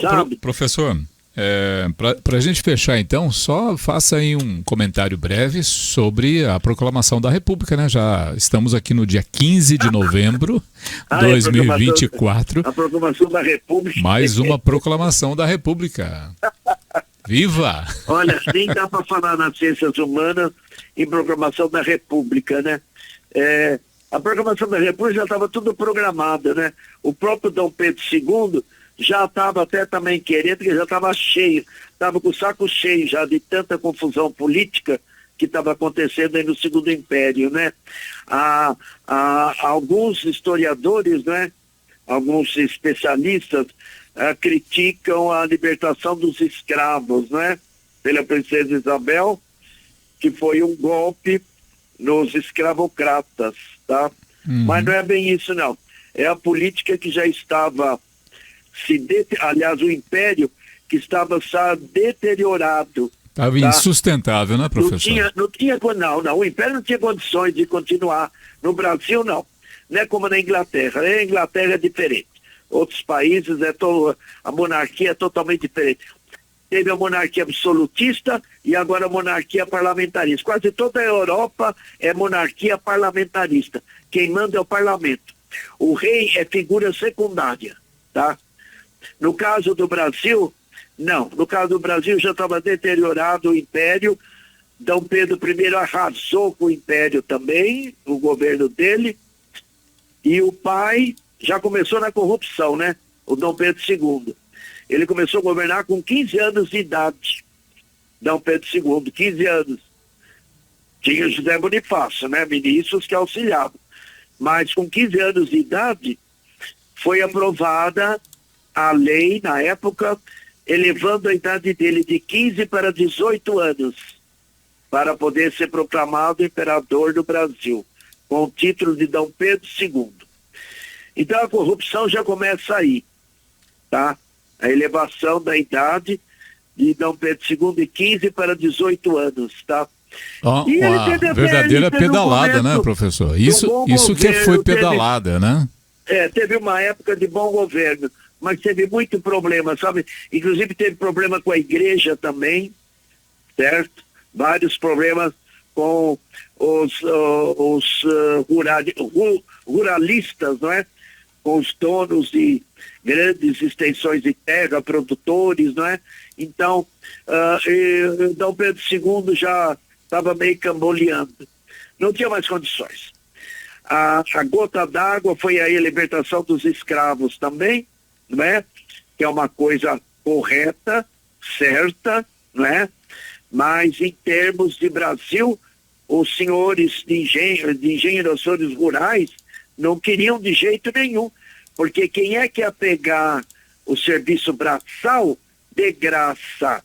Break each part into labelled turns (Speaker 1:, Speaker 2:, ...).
Speaker 1: sabe?
Speaker 2: Professor, para a gente fechar então, só faça aí um comentário breve sobre a proclamação da República, né? Já estamos aqui no dia 15 de novembro de 2024.
Speaker 1: A proclamação da República.
Speaker 2: Mais uma proclamação da República. Viva!
Speaker 1: Olha, nem dá para falar nas ciências humanas em proclamação da República, né? A proclamação da República já estava tudo programado, né? O próprio Dom Pedro II já estava até também querendo, que já estava cheio, estava com o saco cheio já de tanta confusão política que estava acontecendo aí no Segundo Império, né? Alguns historiadores, né? Alguns especialistas criticam a libertação dos escravos, né? Pela princesa Isabel, que foi um golpe nos escravocratas, tá? Mas não é bem isso, não. É a política que já estava aliás, o império que estava deteriorado.
Speaker 2: Estava insustentável, né, professor?
Speaker 1: Não, o império não tinha condições de continuar. No Brasil, não. Não é como na Inglaterra. A Inglaterra é diferente. Outros países, a monarquia é totalmente diferente. Teve a monarquia absolutista e agora a monarquia parlamentarista. Quase toda a Europa é monarquia parlamentarista. Quem manda é o parlamento. O rei é figura secundária, tá? No caso do Brasil, não. No caso do Brasil já estava deteriorado o império. Dom Pedro I arrasou com o império também, o governo dele. E o pai já começou na corrupção, né? O Dom Pedro II. Ele começou a governar com 15 anos de idade. Dom Pedro II, 15 anos. Tinha José Bonifácio, né? Ministros que auxiliavam. Mas com 15 anos de idade, foi aprovada a lei, na época, elevando a idade dele de 15 para 18 anos, para poder ser proclamado imperador do Brasil, com o título de Dom Pedro II. Então a corrupção já começa aí, tá? A elevação da idade de Dom Pedro II de 15 para 18 anos, tá?
Speaker 2: Uma verdadeira pedalada, né, professor? Isso que foi pedalada, né?
Speaker 1: Teve uma época de bom governo, mas teve muito problema, sabe? Inclusive teve problema com a igreja também, certo? Vários problemas com os ruralistas, não é? Com os donos de grandes extensões de terra, produtores, não é? Então, Dom Pedro II já estava meio camboleando. Não tinha mais condições. A gota d'água foi aí a libertação dos escravos também, não é? Que é uma coisa correta, certa, não é? Mas em termos de Brasil, os senhores de engenheiros rurais não queriam de jeito nenhum, porque quem é que ia pegar o serviço braçal de graça?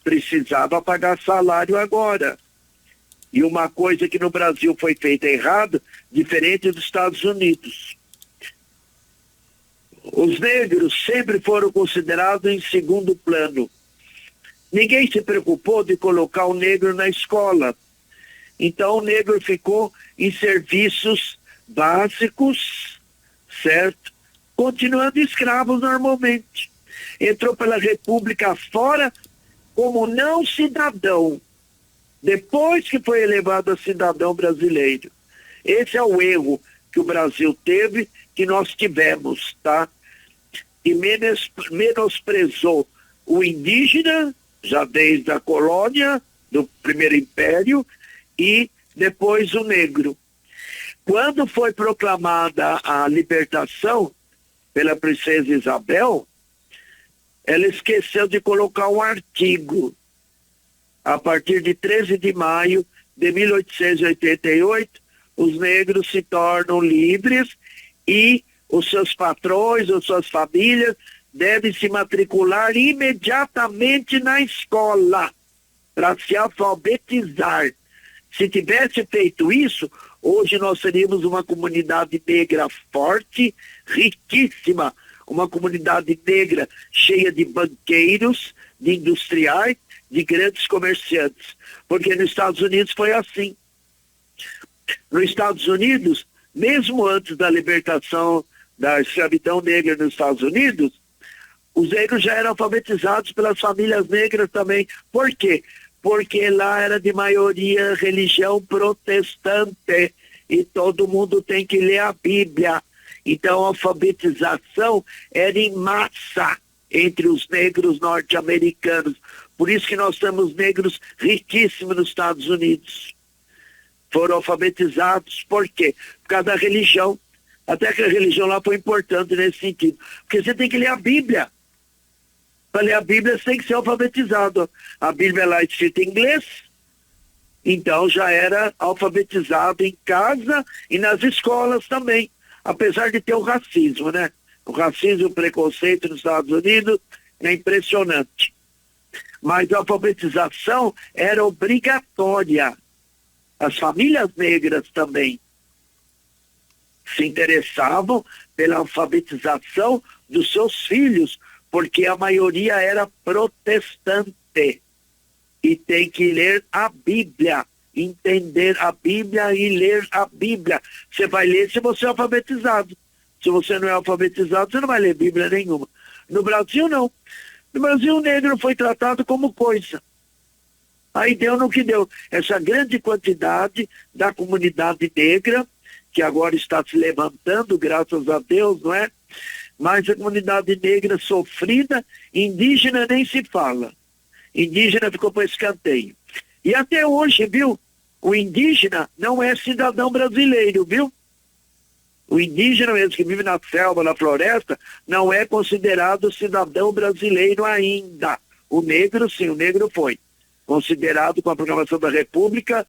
Speaker 1: Precisava pagar salário agora. E uma coisa que no Brasil foi feita errado, diferente dos Estados Unidos. Os negros sempre foram considerados em segundo plano. Ninguém se preocupou de colocar o negro na escola. Então o negro ficou em serviços básicos, certo? Continuando escravo normalmente. Entrou pela República fora como não cidadão. Depois que foi elevado a cidadão brasileiro. Esse é o erro que o Brasil teve, que nós tivemos, tá? E menosprezou o indígena, já desde a colônia, do Primeiro Império, e depois o negro. Quando foi proclamada a libertação pela princesa Isabel, ela esqueceu de colocar um artigo. A partir de 13 de maio de 1888, os negros se tornam livres e os seus patrões, as suas famílias, devem se matricular imediatamente na escola para se alfabetizar. Se tivesse feito isso, hoje nós seríamos uma comunidade negra forte, riquíssima, uma comunidade negra cheia de banqueiros, de industriais, de grandes comerciantes, porque nos Estados Unidos foi assim. Nos Estados Unidos, mesmo antes da libertação da escravidão negra nos Estados Unidos, Os negros já eram alfabetizados pelas famílias negras também. Por quê? Porque lá era de maioria religião protestante e todo mundo tem que ler a Bíblia. Então a alfabetização era em massa entre os negros norte-americanos. Por isso que nós temos negros riquíssimos nos Estados Unidos. Foram alfabetizados, por quê? Por causa da religião. Até que a religião lá foi importante nesse sentido. Porque você tem que ler a Bíblia. Para ler a Bíblia você tem que ser alfabetizado. A Bíblia lá é escrita em inglês, então já era alfabetizado em casa e nas escolas também. Apesar de ter o racismo, né? O racismo e o preconceito nos Estados Unidos é impressionante. Mas a alfabetização era obrigatória. As famílias negras também se interessavam pela alfabetização dos seus filhos, porque a maioria era protestante. E tem que ler a Bíblia, entender a Bíblia e ler a Bíblia. Você vai ler se você é alfabetizado. Se você não é alfabetizado, você não vai ler Bíblia nenhuma. No Brasil, não. No Brasil, o negro foi tratado como coisa. Aí deu no que deu. Essa grande quantidade da comunidade negra, que agora está se levantando, graças a Deus, não é? Mas a comunidade negra sofrida, indígena nem se fala. Indígena ficou para escanteio. E até hoje, viu? O indígena não é cidadão brasileiro, viu? O indígena mesmo que vive na selva, na floresta, não é considerado cidadão brasileiro ainda. O negro, sim, o negro foi considerado com a proclamação da República